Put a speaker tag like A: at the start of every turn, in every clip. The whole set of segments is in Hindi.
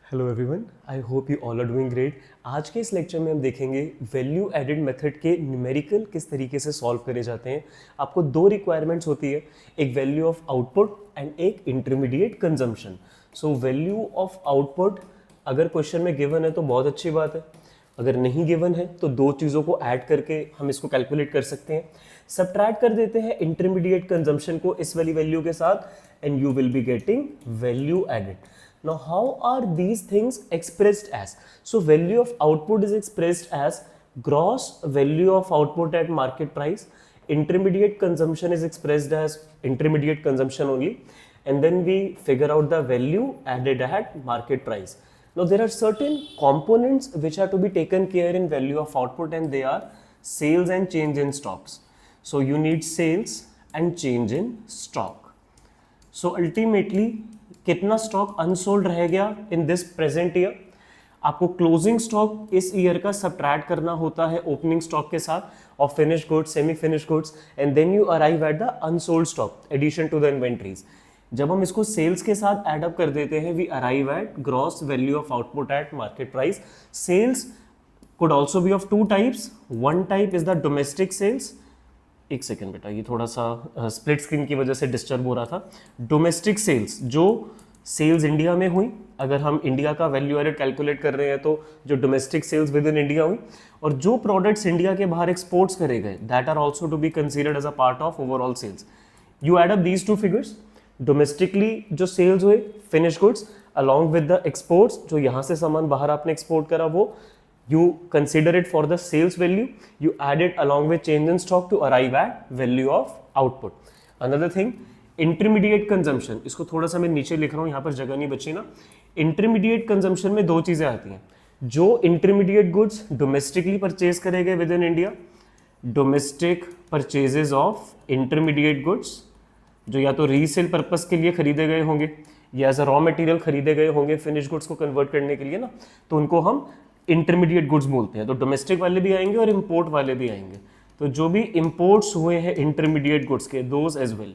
A: Hello everyone, I hope you all are doing great. आज के इस लेक्चर में हम देखेंगे वैल्यू एडेड मेथड के न्यूमेरिकल किस तरीके से सॉल्व करे जाते हैं। आपको दो रिक्वायरमेंट्स होती है, एक वैल्यू ऑफ आउटपुट एंड एक intermediate consumption. So value of output अगर क्वेश्चन में गिवन है तो बहुत अच्छी बात है, अगर नहीं गिवन है तो दो चीज़ों को ऐड करके हम इसको कैलकुलेट कर सकते हैं। सब्ट्रैक्ट कर देते हैं इंटरमीडिएट कंजम्पशन को इस वाली वैल्यू के साथ and you will be getting value added. Now, how are these things expressed as? So, value of output is expressed as gross value of output at market price. Intermediate consumption is expressed as intermediate consumption only. And then we figure out the value added at market price. Now, there are certain components which are to be taken care in value of output, and they are sales and change in stocks. So, you need sales and change in stock. So, ultimately, कितना स्टॉक अनसोल्ड रह गया इन दिस प्रेजेंट ईयर। आपको क्लोजिंग स्टॉक इस ईयर का सब्ट्रैक्ट करना होता है ओपनिंग स्टॉक के साथ और finish goods, semi finish goods, and then you arrive at the unsold stock addition to the inventories. जब हम इसको सेल्स के साथ एड अप कर देते हैं, we arrive at gross value of output at market price. Sales could also be of two types. One type is the domestic sales. एक सेकेंड बेटा, ये थोड़ा सा स्प्लिट स्क्रीन की वजह से डिस्टर्ब हो रहा था। डोमेस्टिक सेल्स, जो सेल्स इंडिया में हुई, अगर हम इंडिया का वैल्यू एडेड कैलकुलेट कर रहे हैं तो जो domestic sales within India हुई, और जो प्रोडक्ट्स इंडिया के बाहर एक्सपोर्ट्स करे गए, that are also to be considered as a part of overall sales. You add up these two figures. Domestically जो सेल्स हुए finish goods along with the exports, जो यहाँ से सामान बाहर आपने एक्सपोर्ट करा, वो you consider it for the sales value, you add it along with change in stock to arrive at value of output. Another thing, intermediate consumption, इसको थोड़ा सा मैं नीचे लिख रहा हूँ, यहाँ पर जगह नहीं बची ना। intermediate consumption में दो चीज़ें आती हैं। जो intermediate goods domestically purchase करे गए with in India, domestic purchases of intermediate goods, जो या तो रीसेल पर्पस के लिए खरीदे गए होंगे या एज अ रॉ मटेरियल खरीदे गए होंगे फिनिश गुड्स को कन्वर्ट करने के लिए ना, तो उनको हम इंटरमीडिएट गुड्स बोलते हैं। तो डोमेस्टिक वाले भी आएंगे और इंपोर्ट वाले भी आएंगे। तो जो भी इंपोर्ट्स हुए हैं इंटरमीडिएट गुड्स के, दोज एज वेल,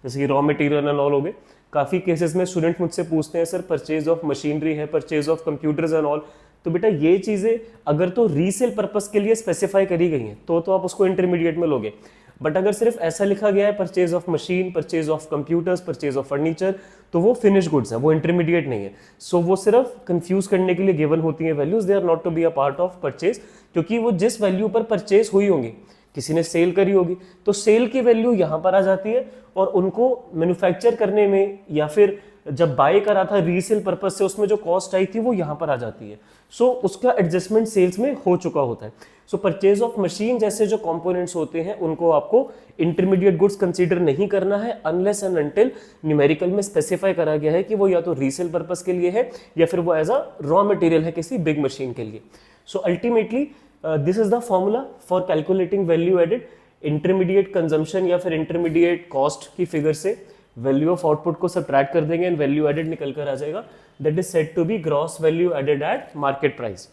A: जैसे कि रॉ मटेरियल एंड ऑल हो गए। काफ़ी केसेस में स्टूडेंट मुझसे पूछते हैं, सर परचेज ऑफ मशीनरी है, purchase of computers and all, तो बेटा ये चीज़ें अगर तो रीसेल पर्पस के लिए स्पेसिफाई करी गई हैं तो आप उसको इंटरमीडिएट में लोगे। बट अगर सिर्फ ऐसा लिखा गया है purchase of machine, purchase of computers, purchase of furniture, तो वो फिनिश गुड्स है, वो इंटरमीडिएट नहीं है। सो वो सिर्फ कंफ्यूज करने के लिए गिवन होती हैं values, they are not to be a part of purchase, क्योंकि वो जिस वैल्यू पर परचेज हुई होंगी, किसी ने सेल करी होगी तो सेल की वैल्यू यहाँ पर आ जाती है, और उनको मैन्युफैक्चर करने में या फिर जब बाय करा था रीसेल पर्पज से, उसमें जो कॉस्ट आई थी वो यहाँ पर आ जाती है। सो उसका एडजस्टमेंट सेल्स में हो चुका होता है। सो परचेज ऑफ मशीन जैसे जो कंपोनेंट्स होते हैं उनको आपको इंटरमीडिएट गुड्स कंसीडर नहीं करना है अनलेस एंड अनटिल न्यूमेरिकल में स्पेसिफाई करा गया है कि वो या तो रीसेल पर्पस के लिए है या फिर वो एज अ रॉ मटेरियल है किसी बिग मशीन के लिए। So ultimately this is the formula for calculating value added. Intermediate consumption या फिर इंटरमीडिएट कॉस्ट की फिगर से वैल्यू ऑफ आउटपुट को सब्ट्रैक्ट कर देंगे एंड वैल्यू एडेड निकल कर आ जाएगा, that is said to be gross value added at market price.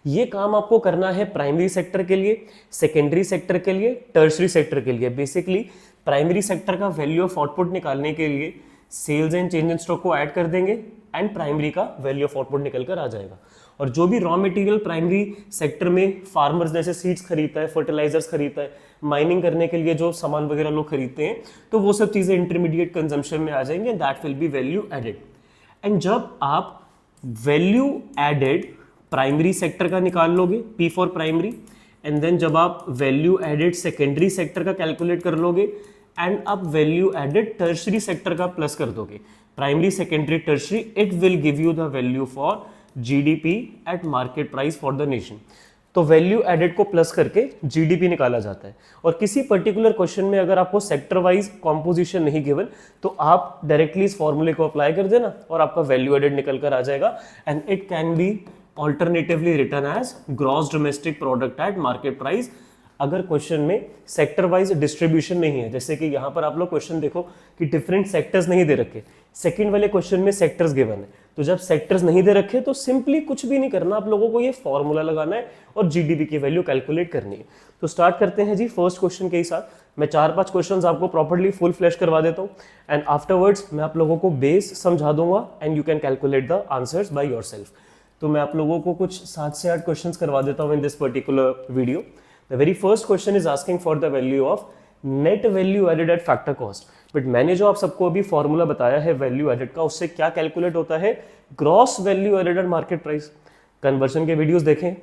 A: ये काम आपको करना है प्राइमरी सेक्टर के लिए, सेकेंडरी सेक्टर के लिए, टर्शरी सेक्टर के लिए। बेसिकली प्राइमरी सेक्टर का वैल्यू ऑफ आउटपुट निकालने के लिए sales and change in stock को ऐड कर देंगे एंड प्राइमरी का वैल्यू ऑफ आउटपुट निकल कर आ जाएगा। और जो भी रॉ मटेरियल प्राइमरी सेक्टर में फार्मर्स जैसे सीड्स खरीदता है, फर्टिलाइजर्स खरीदता है, माइनिंग करने के लिए जो सामान वगैरह लोग खरीदते हैं, तो वो सब चीज़ें इंटरमीडिएट कंजम्पशन में आ जाएंगे, that will be value added. And जब आप वैल्यू एडेड प्राइमरी सेक्टर का निकाल लोगे, P for primary, and then जब आप वैल्यू एडेड सेकेंडरी सेक्टर का कैलकुलेट कर लोगे एंड आप वैल्यू एडेड टर्शरी सेक्टर का प्लस कर दोगे, primary secondary tertiary, it will give you the value for GDP at market price for the nation. तो वैल्यू एडेड को प्लस करके जीडीपी निकाला जाता है। और किसी पर्टिकुलर क्वेश्चन में अगर आपको सेक्टर वाइज कॉम्पोजिशन नहीं गिवन तो आप डायरेक्टली इस फॉर्मूले को अप्लाई कर देना और आपका वैल्यू एडेड निकल कर आ जाएगा, and it can be alternatively written as gross domestic product at market price. अगर क्वेश्चन में सेक्टर वाइज डिस्ट्रीब्यूशन नहीं है, जैसे कि यहाँ पर आप लोग क्वेश्चन देखो कि डिफरेंट सेक्टर्स नहीं दे रखे, सेकंड वाले क्वेश्चन में सेक्टर्स गिवन है, तो जब सेक्टर्स नहीं दे रखे तो सिंपली कुछ भी नहीं करना, आप लोगों को ये फॉर्मूला लगाना है और जीडीपी की वैल्यू कैलकुलेट करनी है। तो स्टार्ट करते हैं जी फर्स्ट क्वेश्चन के ही साथ। मैं 4-5 क्वेश्चंस आपको प्रॉपर्ली फुल फ्लैश करवा देता हूँ एंड आफ्टरवर्ड्स मैं आप लोगों को बेस समझा दूंगा and you can calculate the answers by yourself. तो मैं आप लोगों को कुछ 7 से 8 क्वेश्चंस करवा देता हूँ in this particular video. The very first question is asking for the value of net value added at factor cost. But मैंने जो आप सबको अभी फॉर्मूला बताया है वैल्यू एडेड का, उससे क्या कैलकुलेट होता है, gross value added at market price. Conversion के वीडियोस देखें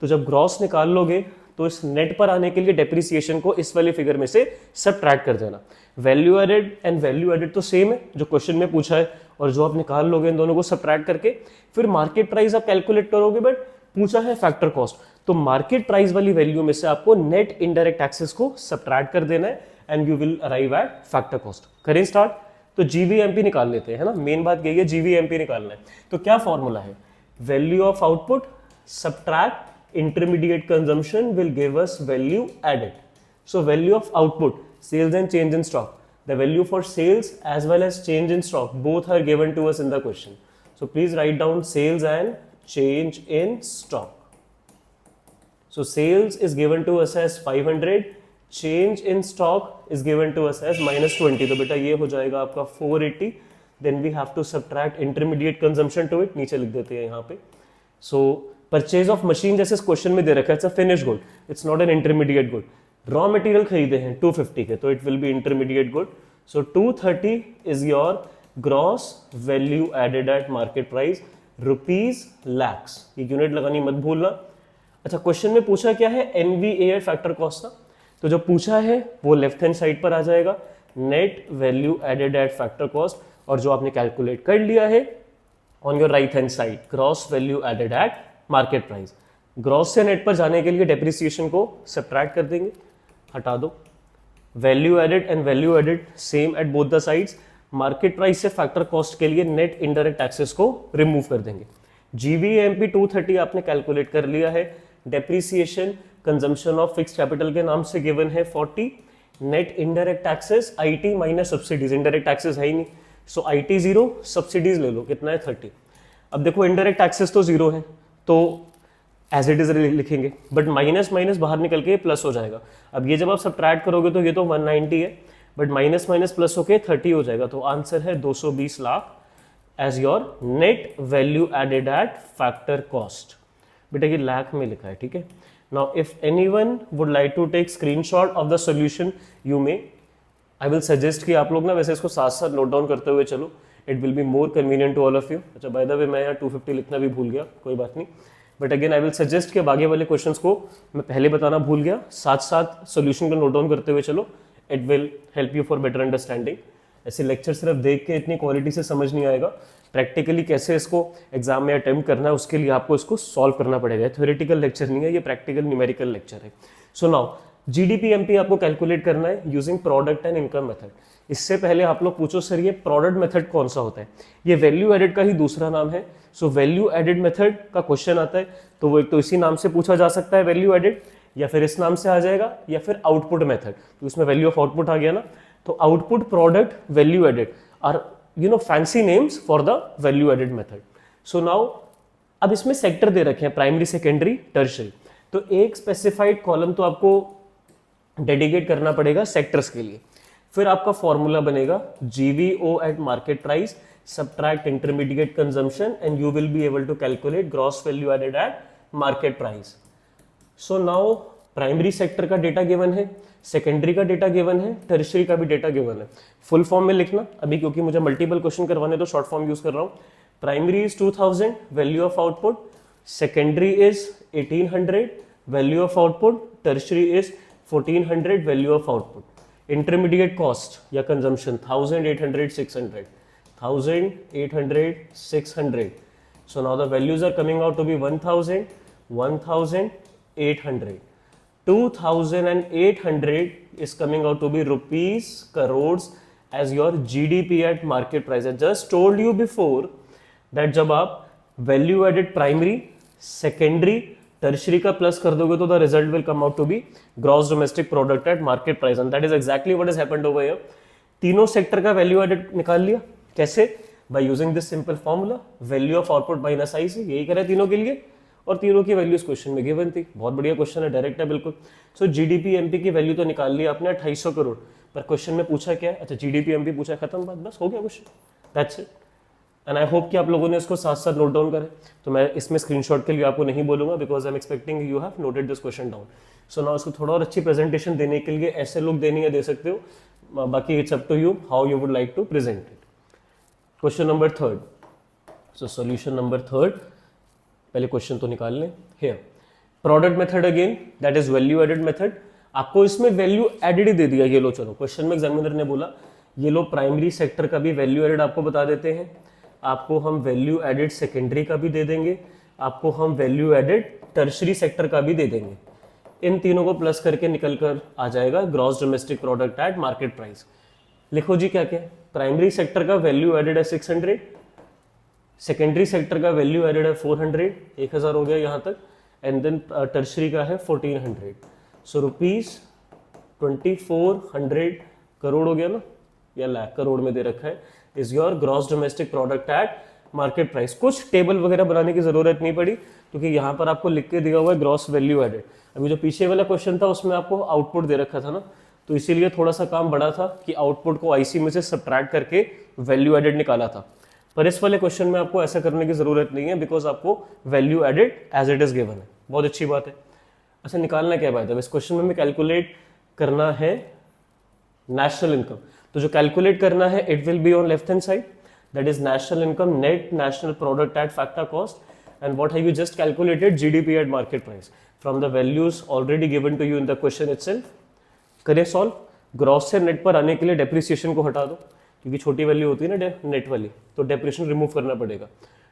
A: तो जब ग्रॉस निकाल लोगे तो इस नेट पर आने के लिए डेप्रिसिएशन को इस वाले फिगर में से सबट्रैक्ट कर देना। Value added and value added तो सेम है जो क्वेश्चन में पूछा है, और जो आप निकाल लोगे इन दोनों को सबट्रैक्ट करके फिर मार्केट प्राइस आप कैलकुलेट करोगे, बट पूछा है फैक्टर कॉस्ट, तो मार्केट प्राइस वाली वैल्यू में से आपको नेट इनडायरेक्ट टैक्सेस को सबट्रैक्ट कर देना है and you will arrive at factor cost. करें स्टार्ट। तो जीवीएमपी निकाल लेते हैं, है ना, मेन बात यही है, जीवीएमपी निकालना है। तो क्या फॉर्मूला है, value of output subtract intermediate consumption will give us value added. So value of output, sales and change in stock. The value for sales as well as change in stock both are given to us in the question. So please write down sales and change in stock. So sales is given to us as 500, change in stock is given to us as -20. तो बेटा ये हो जाएगा आपका 480. Then we have to subtract intermediate consumption to it. नीचे लिख देते हैं यहाँ पे. So परचेज ऑफ मशीन जैसे इस क्वेश्चन में दे रखा है, it's a finish good, it's not an intermediate good. Raw material खरीदे हैं 250 के, तो it will be intermediate good. So 230 is your gross value added at market price, rupees lakhs. ये यूनिट लगानी मत भूलना। अच्छा, क्वेश्चन में पूछा क्या है, एनवीए एट फैक्टर कॉस्ट था, तो जो पूछा है वो लेफ्ट हैंड साइड पर आ जाएगा, net value added at factor cost, और जो आपने कैलकुलेट कर लिया है on your right hand side, gross value added at market price. Gross से नेट पर जाने के लिए डेप्रिसिएशन को सबट्रैक्ट कर देंगे, हटा दो। Value added and value added same at both the sides. Market price से फैक्टर कॉस्ट के लिए नेट इनडायरेक्ट टैक्सेस को रिमूव कर देंगे। जीवीएमपी 230 आपने कैलकुलेट कर लिया है। Depreciation consumption of fix capital के नाम से गिवन है 40। Net indirect taxes IT minus subsidies, indirect taxes है ही नहीं, सो आईटी 0, सब्सिडीज ले लो, कितना है 30। अब देखो इनडायरेक्ट टैक्सेस तो 0 है तो एज इट इज लिखेंगे, बट माइनस माइनस बाहर निकल के प्लस हो जाएगा। अब ये जब आप सबट्रैक्ट करोगे तो ये तो 190 है, बट माइनस माइनस प्लस होके 30 हो जाएगा, तो आंसर है 220 lakh as your net value added at factor cost. बेटा ये लाख में लिखा है, ठीक है। Now if anyone would like to take screenshot of the solution you may, I will suggest कि आप लोग ना वैसे इसको साथ साथ नोट डाउन करते हुए चलो, it will be more convenient to all of you. अच्छा, बाय द वे मैं यहाँ 250 लिखना भी भूल गया, कोई बात नहीं, but again I will suggest कि अब आगे वाले क्वेश्चंस को मैं पहले बताना भूल गया, साथ साथ सोल्यूशन को नोट डाउन करते हुए चलो, it will help you for better understanding. ऐसे लेक्चर सिर्फ देख के इतनी क्वालिटी से समझ नहीं आएगा, प्रैक्टिकली कैसे इसको एग्जाम में अटेम्प्ट करना है उसके लिए आपको इसको सॉल्व करना पड़ेगा। थ्योरेटिकल लेक्चर नहीं है ये, प्रैक्टिकल न्यूमेरिकल लेक्चर है। सो नाउ जीडीपी आपको कैलकुलेट करना है using product and income method. इससे पहले आप लोग पूछो सर ये प्रोडक्ट मेथड कौन सा होता है, ये वैल्यू एडेड का ही दूसरा नाम है। सो वैल्यू एडेड मेथड का क्वेश्चन आता है तो वो एक तो इसी नाम से पूछा जा सकता है वैल्यू एडेड, या फिर इस नाम से आ जाएगा, या फिर आउटपुट मेथड, तो इसमें वैल्यू ऑफ आउटपुट आ गया ना। तो output, product, value added are fancy names for the value added method. So now अब इसमें सेक्टर दे रखे हैं, प्राइमरी, सेकेंडरी, टर्शियरी, तो एक स्पेसिफाइड कॉलम तो आपको डेडिकेट करना पड़ेगा सेक्टर्स के लिए। फिर आपका फॉर्मूला बनेगा GVO at market price subtract intermediate consumption and you will be able to calculate gross value added at market price. So now primary sector का डेटा गिवन है, सेकेंडरी का डेटा गिवन है, टर्शियरी का भी डेटा गिवन है। फुल फॉर्म में लिखना अभी, क्योंकि मुझे मल्टीपल क्वेश्चन करवाने तो शॉर्ट फॉर्म यूज कर रहा हूँ। Primary is 2000 value of output, secondary is 1800 value of output, tertiary is 1400 value of output. Intermediate cost या consumption 1800, 600, 1800, 600. So now the values are coming out to be 1000, 1800. 2800 is coming out to be rupees crores as your GDP at market price. I just told you before that जब आप value added primary, secondary, tertiary का plus कर दोगे तो the result will come out to be gross domestic product at market price, and that is exactly what has happened over here. तीनों सेक्टर का value added निकाल लिया, कैसे? By using this simple formula, value of output minus IC, यही करें तीनों के लिए, और तीनों की वैल्यूज क्वेश्चन में गिवन थी। बहुत बढ़िया क्वेश्चन है, डायरेक्ट है बिल्कुल। सो जीडीपी एमपी की वैल्यू तो निकाल ली आपने 2800 करोड़, पर क्वेश्चन में पूछा क्या है? अच्छा जीडीपी एमपी पूछा, खत्म बात, बस हो गया question, that's it. And I hope कि आप लोगों ने इसको साथ साथ नोट डाउन करें। तो मैं इसमें स्क्रीनशॉट के लिए आपको नहीं बोलूंगा, because I am expecting you have noted this question down. So now इसको थोड़ा और अच्छी प्रेजेंटेशन देने के लिए ऐसे लोग देनी है, दे सकते हो, बाकी it's up to you how you would like to present it. Question number third, so solution number third, पहले क्वेश्चन तो निकाल लें। Here product method again, that is value added method. आपको इसमें वैल्यू एडेड ही दे दिया, ये लो, चलो क्वेश्चन में एग्जामिनर ने बोला ये लो प्राइमरी सेक्टर का भी वैल्यू एडेड आपको बता देते हैं, आपको हम वैल्यू एडेड सेकेंडरी का भी दे देंगे, आपको हम वैल्यू एडेड टर्शरी सेक्टर का भी दे देंगे। इन तीनों को प्लस करके निकल कर आ जाएगा gross domestic product at market price. लिखो जी क्या क्या, प्राइमरी सेक्टर का वैल्यू एडेड है 600, सेकेंडरी सेक्टर का वैल्यू एडेड है 400, 1000 हो गया यहाँ तक, एंड देन टर्शरी का है 1400। सो रुपीज 2400 करोड़ हो गया ना, या लाख करोड़ में दे रखा है, is your gross domestic product at market price. कुछ टेबल वगैरह बनाने की जरूरत नहीं पड़ी, क्योंकि यहाँ पर आपको लिख के दिया हुआ है ग्रॉस वैल्यू एडेड। अभी जो पीछे वाला क्वेश्चन था उसमें आपको आउटपुट दे रखा था ना, तो इसीलिए थोड़ा सा काम बड़ा था कि आउटपुट को आईसी में से सब्ट्रैक्ट करके वैल्यू एडेड निकाला था। पर इस वाले क्वेश्चन में आपको ऐसा करने की जरूरत नहीं है, बिकॉज आपको value added as it is given है। बहुत अच्छी बात है। अच्छा निकालना क्या बात है इस क्वेश्चन में? हमें कैलकुलेट करना है नेशनल इनकम। तो जो कैलकुलेट करना है it will be on left hand side, that is national income net national product at factor cost, and what have you just calculated? GDP at market price from the values already given to you in the question itself. करें सॉल्व। ग्रॉस से नेट पर आने के लिए डेप्रिसिएशन को हटा दो, क्योंकि छोटी वैल्यू होती है ना नेट वाली, तो डेप्रिसिएशन रिमूव करना पड़ेगा।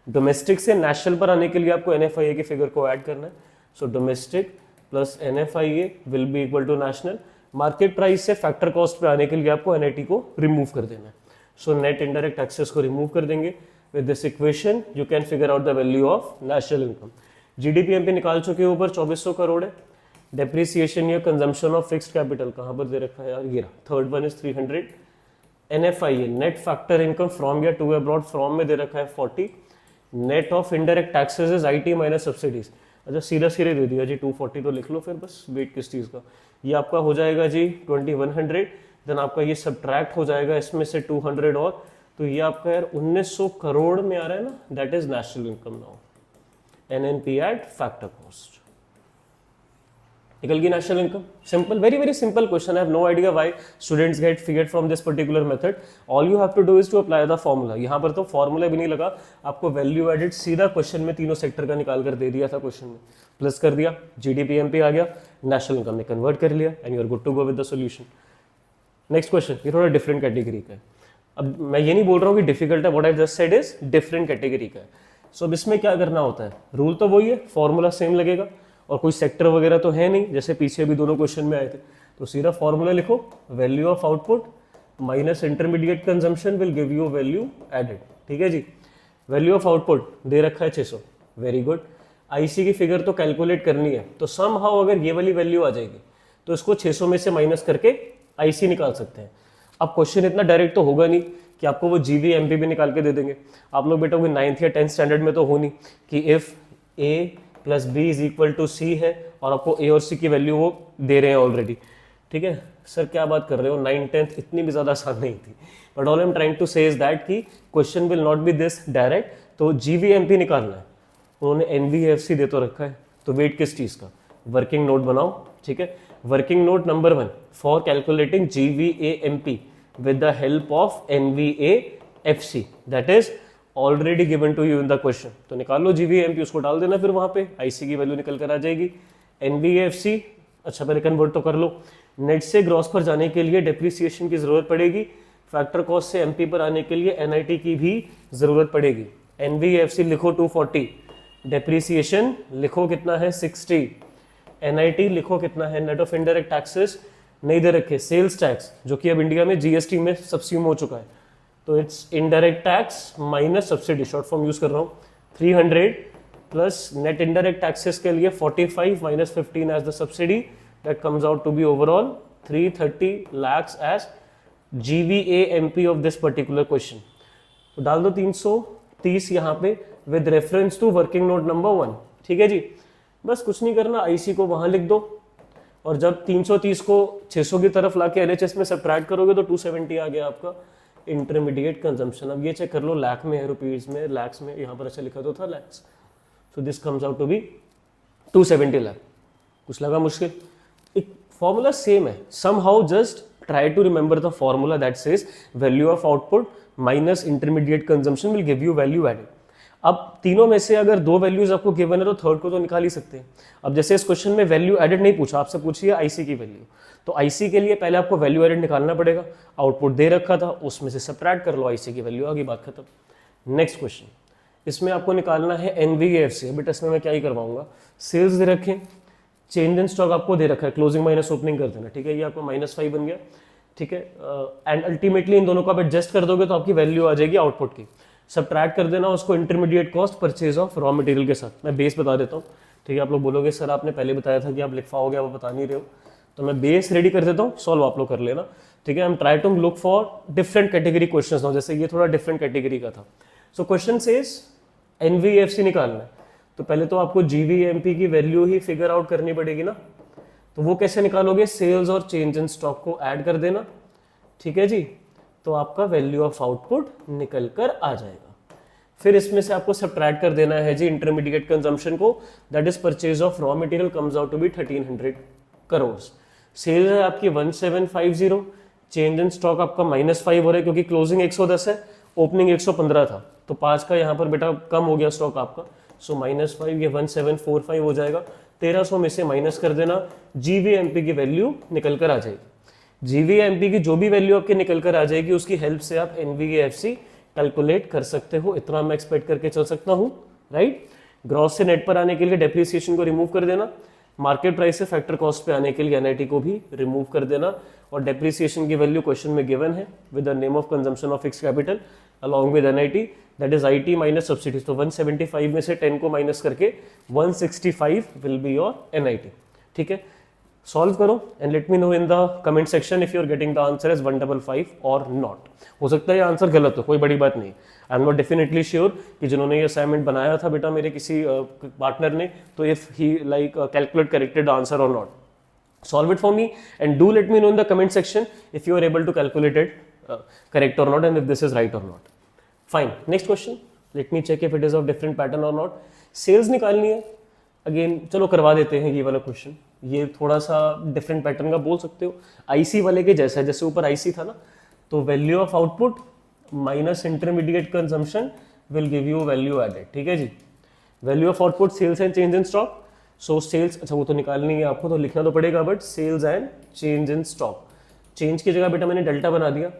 A: डोमेस्टिक से नेशनल पर आने के लिए आपको NFIA के फिगर को ऐड करना है। So domestic plus NFIA will be equal to national. Market price से फैक्टर कॉस्ट पे आने के लिए आपको NIT को रिमूव कर देना है। सो नेट इनडायरेक्ट टैक्सेस को रिमूव कर देंगे। With this equation you can figure out the value of national income. GDP MP निकाल चुके हैं, ऊपर 2400 करोड़ है। डेप्रिसिएशन या कंजम्पशन ऑफ फिक्स्ड कैपिटल कहाँ पर दे रखा है यार, ये third one is 300। NFIA net factor income from या टू अब्रॉड, फ्रॉम में दे रखा है 40। Net of indirect taxes is IT minus subsidies. अच्छा सीधा सीधे दे दिया जी 240, तो लिख लो फिर बस वेट किस चीज़ का। ये आपका हो जाएगा जी 2100, देन आपका ये सब्ट्रैक्ट हो जाएगा इसमें से 200 और, तो ये आपका यार 1900 करोड़ में आ रहा है ना, that is national income now, NNP at factor cost. निकल गई national income. Simple, very very simple question. I have no idea why students get figured from this particular method. All you have to do is to apply the formula. यहाँ पर तो फॉर्मूला भी नहीं लगा, आपको वैल्यू एडेड सीधा क्वेश्चन में तीनों सेक्टर का निकाल कर दे दिया था क्वेश्चन में, प्लस कर दिया, GDP एमपी आ गया, नेशनल इनकम ने कन्वर्ट कर लिया, and you are good to go with the solution. Next question, ये थोड़ा डिफरेंट कैटेगरी का है। अब मैं ये नहीं बोल रहा हूँ कि डिफिकल्ट है, what I just said is different category का है। सो अब इसमें क्या करना होता है, रूल तो वही है, फॉर्मूला सेम लगेगा, और कोई सेक्टर वगैरह तो है नहीं, जैसे पीछे भी दोनों क्वेश्चन में आए थे। तो सीधा फॉर्मूला लिखो, value of output minus intermediate consumption will give you value added. ठीक है जी, वैल्यू ऑफ आउटपुट दे रखा है 600, वेरी गुड। IC की फिगर तो कैलकुलेट करनी है, तो सम हाउ अगर ये वाली वैल्यू आ जाएगी तो इसको 600 में से माइनस करके IC निकाल सकते हैं। अब क्वेश्चन इतना डायरेक्ट तो होगा नहीं कि आपको वो GV MP भी निकाल के दे देंगे। आप लोग बेटा कोई 9th या 10th स्टैंडर्ड में तो हो नहीं कि if A plus B is equal to C है और आपको A और C की वैल्यू वो दे रहे हैं ऑलरेडी। ठीक है सर, क्या बात कर रहे हो, 9th 10th इतनी भी ज़्यादा आसान नहीं थी। But all I am trying to say is that कि question will not be this direct, तो GV MP निकालना है। उन्होंने NVFC दे तो रखा है, तो वेट किस चीज़ का, वर्किंग नोट बनाओ। ठीक है, working note number 1 for calculating GVAMP with the help of NVAFC that is already given to you in the question। तो निकाल लो GVAMP, उसको डाल देना, फिर वहाँ पे IC की वैल्यू निकल कर आ जाएगी। NVAFC अच्छा पहले कन्वर्ट तो कर लो। नेट से ग्रॉस पर जाने के लिए डेप्रिसिएशन की जरूरत पड़ेगी, फैक्टर कॉस्ट से MP पर आने के लिए NIT की भी जरूरत पड़ेगी। NVAFC लिखो 240, डेप्रिसिएशन लिखो कितना है 60, NIT लिखो कितना है, नेट ऑफ इनडायरेक्ट टैक्सेस नहीं दे रखे, सेल्स टैक्स जो कि अब इंडिया में GST में सब्स्यूम हो चुका है, तो it's indirect tax minus subsidy, short form use कर रहा हूँ, 300 प्लस नेट इनडायरेक्ट टैक्सेस के लिए 45 minus 15 as the subsidy, that comes out to be overall 330 lakhs as GVAMP of this particular question. तो डाल दो 330 यहाँ पे with reference to working note number 1। ठीक है जी। बस कुछ नहीं करना, आईसी को वहां लिख दो और जब 330 को 600 की तरफ लाके एलएचएस में सब्ट्रैक्ट करोगे तो 270 आ गया आपका इंटरमीडिएट कंजम्पशन। अब ये चेक कर लो, लाख में है, रुपीज में, लैक्स में, यहाँ पर अच्छा लिखा तो था lakhs, so this comes out to be 270 lakh. कुछ लगा मुश्किल? एक फॉर्मूला सेम है, somehow just try to remember the formula that says value of output minus intermediate consumption will give you value added. अब तीनों में से अगर दो वैल्यूज आपको गिवन है तो थर्ड को तो निकाल ही सकते हैं। अब जैसे इस क्वेश्चन में वैल्यू एडेड नहीं पूछा, आपसे पूछिए आईसी की वैल्यू, तो आईसी के लिए पहले आपको वैल्यू एडेड निकालना पड़ेगा। आउटपुट दे रखा था, उसमें से सब्ट्रैक्ट कर लो, आईसी की वैल्यू आ गई, बात खत्म। नेक्स्ट क्वेश्चन, इसमें आपको निकालना है एनवीएफसी। बेटा इसमें मैं क्या ही करवाऊंगा, सेल्स दे रखे, चेंज इन स्टॉक आपको दे रखा है, क्लोजिंग माइनस ओपनिंग कर देना, ठीक है, ये आपको -5 बन गया, ठीक है। एंड अल्टीमेटली इन दोनों को आप एडजस्ट कर दोगे तो आपकी वैल्यू आ जाएगी आउटपुट की। सब्ट्रैक्ट कर देना उसको intermediate cost purchase of raw material के साथ। मैं बेस बता देता हूँ, ठीक है। आप लोग बोलोगे सर आपने पहले बताया था कि आप लिखवाओगे, आप बता नहीं रहे हो, तो मैं बेस रेडी कर देता हूँ, सॉल्व आप लोग कर लेना, ठीक है। I am try to look for different category question now, जैसे ये थोड़ा डिफरेंट कैटेगरी का था। सो क्वेश्चन सेज एनवीएफसी निकालना है, तो पहले तो आपको जीवीएमपी की वैल्यू ही फिगर आउट करनी पड़ेगी ना, तो वो कैसे निकालोगे, सेल्स और चेंज इन स्टॉक को ऐड कर देना, ठीक है जी, तो आपका वैल्यू ऑफ आउटपुट निकल कर आ जाएगा। फिर इसमें से आपको सब्ट्रैक्ट कर देना है जी इंटरमीडिएट कंजम्पशन को, that is purchase of raw material comes out to be 1300 crore. Sales है आपकी 1750, चेंज इन स्टॉक आपका -5 हो रहा है क्योंकि क्लोजिंग 110 है, ओपनिंग 115 था, तो 5 का यहाँ पर बेटा कम हो गया स्टॉक आपका, सो -5 ये 1745 हो जाएगा। 1300 में से माइनस कर देना, जीवीएमपी की वैल्यू निकल कर आ जाएगी। जीवीएमपी की जो भी वैल्यू आपके निकल कर आ जाएगी उसकी हेल्प से आप एनवीएफसी कैलकुलेट कर सकते हो, इतना मैं एक्सपेक्ट करके चल सकता हूँ, राइट। ग्रॉस से नेट पर आने के लिए डेप्रिसिएशन को रिमूव कर देना, मार्केट प्राइस से फैक्टर कॉस्ट पे आने के लिए एनआईटी को भी रिमूव कर देना, और डेप्रिसिएशन की वैल्यू क्वेश्चन में गिवन है with the name of consumption of fix capital along with NIT, that is IT minus subsidies. तो 175 में से 10 को माइनस करके 165 विल बी योर एनआईटी, ठीक है। सॉल्व करो and let me know in the comment section if you are getting the answer as 155 और नॉट। हो सकता है ये आंसर गलत हो, कोई बड़ी बात नहीं, I am not definitely sure कि जिन्होंने ये असाइनमेंट बनाया था बेटा मेरे किसी पार्टनर ने, तो if he like calculate corrected answer और not, solve it for me and do let me know in the comment section if you are able to calculate it correct or not and if this is right or not. Fine, next question, let me check if it is of different pattern or not. sales निकालनी है, अगेन चलो करवा देते हैं ये वाला क्वेश्चन, ये थोड़ा सा डिफरेंट पैटर्न का बोल सकते हो, आईसी वाले के जैसा है, जैसे ऊपर आईसी था ना, तो value of output minus intermediate consumption will give you value added, ठीक है जी। Value of output sales and change in stock, so sales, अच्छा वो तो निकालनी है आपको, तो लिखना तो पड़ेगा, but sales and change in stock, change की जगह बेटा मैंने डेल्टा बना दिया,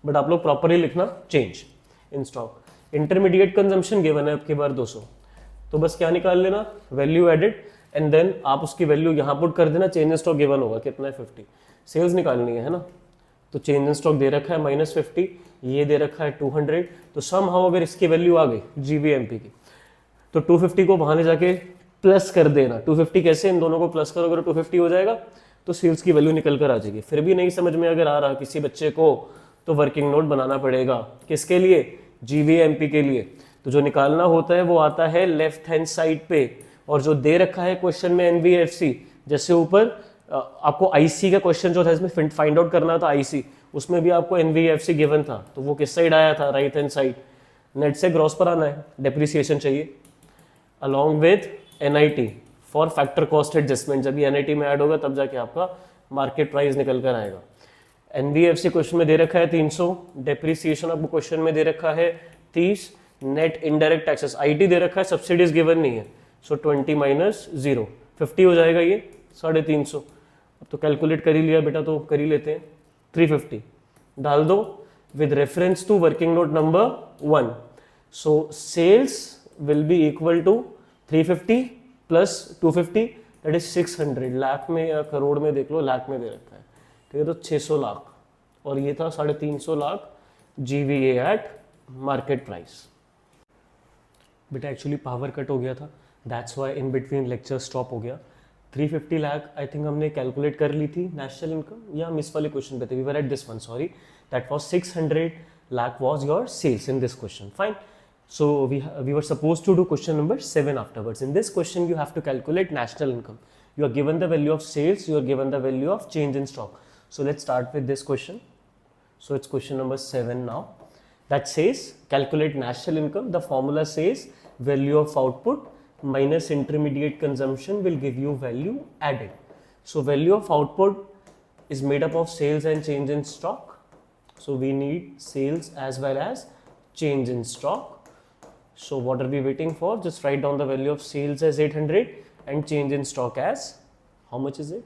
A: बट आप लोग प्रॉपरली लिखना change in stock. Intermediate consumption given है आपके बार 200, तो बस क्या निकाल लेना, वैल्यू एडेड, एंड देन आप उसकी वैल्यू यहाँ पुट कर देना, चेंज इन स्टॉक गिवन होगा कितना है 50, सेल्स निकालनी है ना, तो चेंज इन स्टॉक दे रखा है -50, ये दे रखा है 200, तो सम हाउ अगर इसकी वैल्यू आ गई जीवीएमपी की, तो 250 को वहां ले जाके प्लस कर देना। 250 कैसे, इन दोनों को प्लस करोगे तो 250 हो जाएगा, तो सेल्स की वैल्यू निकल कर आ जाएगी। फिर भी नहीं समझ में अगर आ रहा किसी बच्चे को, तो वर्किंग नोट बनाना पड़ेगा, किसके लिए, जीवीएमपी के लिए। तो जो निकालना होता है वो आता है लेफ्ट हैंड साइड पे, और जो दे रखा है क्वेश्चन में एनवीएफसी, जैसे ऊपर आपको आईसी का क्वेश्चन जो था इसमें फाइंड आउट करना था आईसी, उसमें भी आपको एनवीएफसी गिवन था, तो वो किस साइड आया था, राइट हैंड साइड। नेट से ग्रॉस पर आना है, डेप्रिसिएशन चाहिए along with NIT for factor cost adjustment, जब ये एनआईटी में ऐड होगा तब जाके आपका मार्केट प्राइस निकल कर आएगा। एनवीएफसी क्वेश्चन में दे रखा है 300, डेप्रिसिएशन आपको क्वेश्चन में दे रखा है 30, नेट इनडायरेक्ट टैक्सेस आईटी दे रखा है, सब्सिडीज गिवन नहीं है, सो 20 माइनस 0 50 हो जाएगा ये 350। अब तो कैलकुलेट कर ही लिया बेटा, तो कर ही लेते हैं, 350 डाल दो with reference to working note number 1, so sales will be equal to 350 plus 250 that is 600, lakh में या करोड़ में देख लो, लाख में दे रखा है, ठीक है, तो 600 लाख, और ये था 350 lakh GVA at market price. बेटा एक्चुअली पावर कट हो गया था, that's why in between lecture stop हो गया। 350 लाख आई थिंक हमने कैलकुलेट कर ली थी नेशनल इनकम, या मिस वाले क्वेश्चन पे थे, we were at this one, sorry, that was 600 lakh was your sales in this question, fine. So we were supposed to do question number 7 afterwards. In this question, you have to calculate national income. You are given the value of sales, you are given the value of change in stock. So let's start with this question. So it's question number 7 now. That says calculate national income. The formula says value of output minus intermediate consumption will give you value added. So value of output is made up of sales and change in stock. So we need sales as well as change in stock. So what are we waiting for? Just write down the value of sales as 800 and change in stock as, how much is it?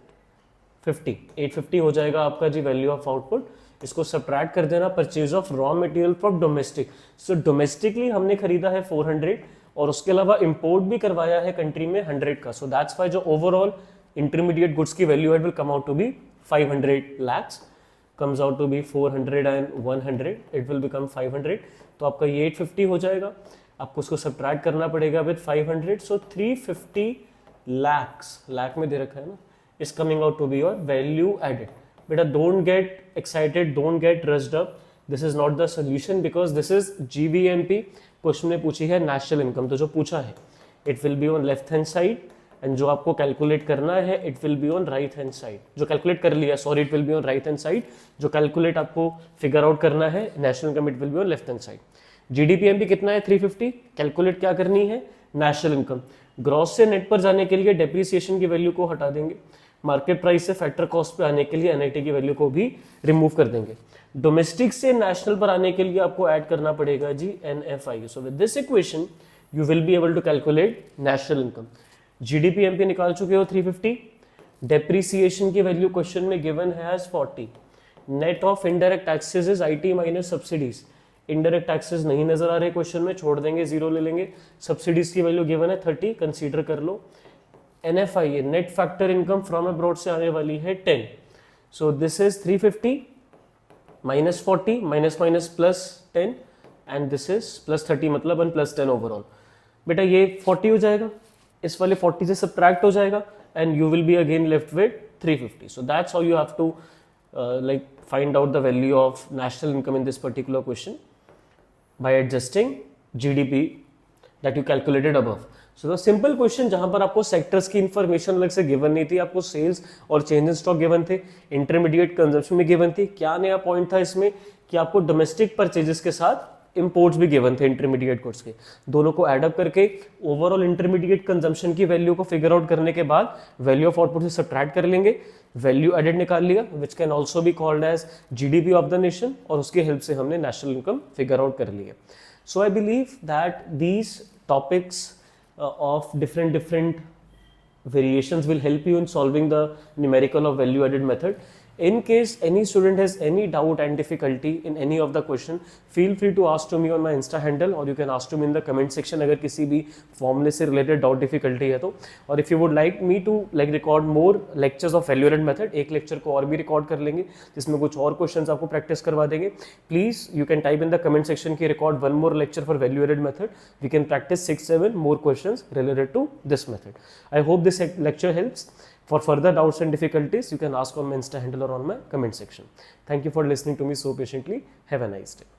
A: 50. 850 हो जाएगा आपका जी वैल्यू ऑफ आउटपुट. इसको सब्ट्रैक्ट कर देना purchase of raw material for domestic. So domestically हमने खरीदा है 400 और उसके अलावा इंपोर्ट भी करवाया है कंट्री में 100 का. सो दैट्स वाई जो ओवरऑल इंटरमीडिएट गुड्स की value add will come out to be 500 lakhs. comes out to be 400 and 100. it will become 500. तो आपका ये 850 हो जाएगा. आपको उसको सब्ट्रैक्ट करना पड़ेगा विद 500. सो 350 lakhs, लाख में दे रखा है ना, is coming out to be your value added. बेटा don't get excited, don't get rushed up. This is not the solution because this is GVMP. Question में पूछी है नेशनल इनकम, तो जो पूछा है it will be on left hand side and जो आपको कैलकुलेट करना है it will be on right hand side. जो कैलकुलेट कर लिया, sorry, it will be on right hand side. जो कैलकुलेट आपको फिगर आउट करना है national income, it will be on left hand side. जीडीपीएमपी कितना है? 350. कैलकुलेट क्या करनी है? National income. ग्रॉस से नेट पर जाने के लिए डेप्रिसिएशन की वैल्यू को हटा देंगे. मार्केट प्राइस से फैक्टर कॉस्ट पे आने के लिए एनआईटी की वैल्यू को भी रिमूव कर देंगे. डोमेस्टिक से नेशनल पर आने के लिए आपको ऐड करना पड़ेगा जी NFI. So with this equation you will be able to calculate national income. GDPMP निकाल चुके हो 350. डेप्रिसिएशन की वैल्यू क्वेश्चन में गिवन है as 40. Net of indirect taxes is IT minus subsidies. Indirect taxes नहीं नजर आ रहे क्वेश्चन में, छोड़ देंगे, जीरो ले लेंगे. सब्सिडीज की वैल्यू गिवन है 30, कंसीडर कर लो. NFI net factor income from abroad से आने वाली है 10. So this is 350 minus 40 minus minus plus 10 and this is plus 30, मतलब 1 प्लस 10 ओवरऑल. बेटा ये 40 हो जाएगा, इस वाले 40 से सब्ट्रैक्ट हो जाएगा and you will be again left with 350. So that's how you have to like find out the value of national income in this particular question by adjusting GDP that you calculated above. So the simple question जहाँ पर आपको सेक्टर्स की इंफॉर्मेशन अलग से गिवन नहीं थी, आपको सेल्स और चेंज इन स्टॉक गिवन थे, इंटरमीडिएट कंजम्पशन में गिवन थी. क्या नया पॉइंट था इसमें कि आपको डोमेस्टिक परचेजेस के साथ इंपोर्ट्स भी गिवन थे इंटरमीडिएट गुड्स के. दोनों को एड अप करके ओवरऑल इंटरमीडिएट कंजम्पशन की वैल्यू को फिगर आउट करने के बाद वैल्यू ऑफ आउटपुट से सब्ट्रैक्ट कर लेंगे, वैल्यू एडेड निकाल लिया which can also be called as GDP of the nation, और उसकी हेल्प से हमने नेशनल इनकम फिगर आउट कर लिया. So I believe that these topics of different variations will help you in solving the numerical of value added method. In case any student has any doubt and difficulty in any of the question, feel free to ask to me on my Insta handle or you can ask to me in the comment section अगर किसी भी formula से related doubt difficulty है तो. और if you would like me to like record more lectures of value added method, एक lecture को और भी record कर लेंगे जिसमें कुछ और questions आपको practice करवा देंगे. Please you can type in the comment section कि record one more lecture for value added method. We can practice 6-7 more questions related to this method. I hope this lecture helps. For further doubts and difficulties, you can ask on my Insta handle or on my comment section. Thank you for listening to me so patiently. Have a nice day.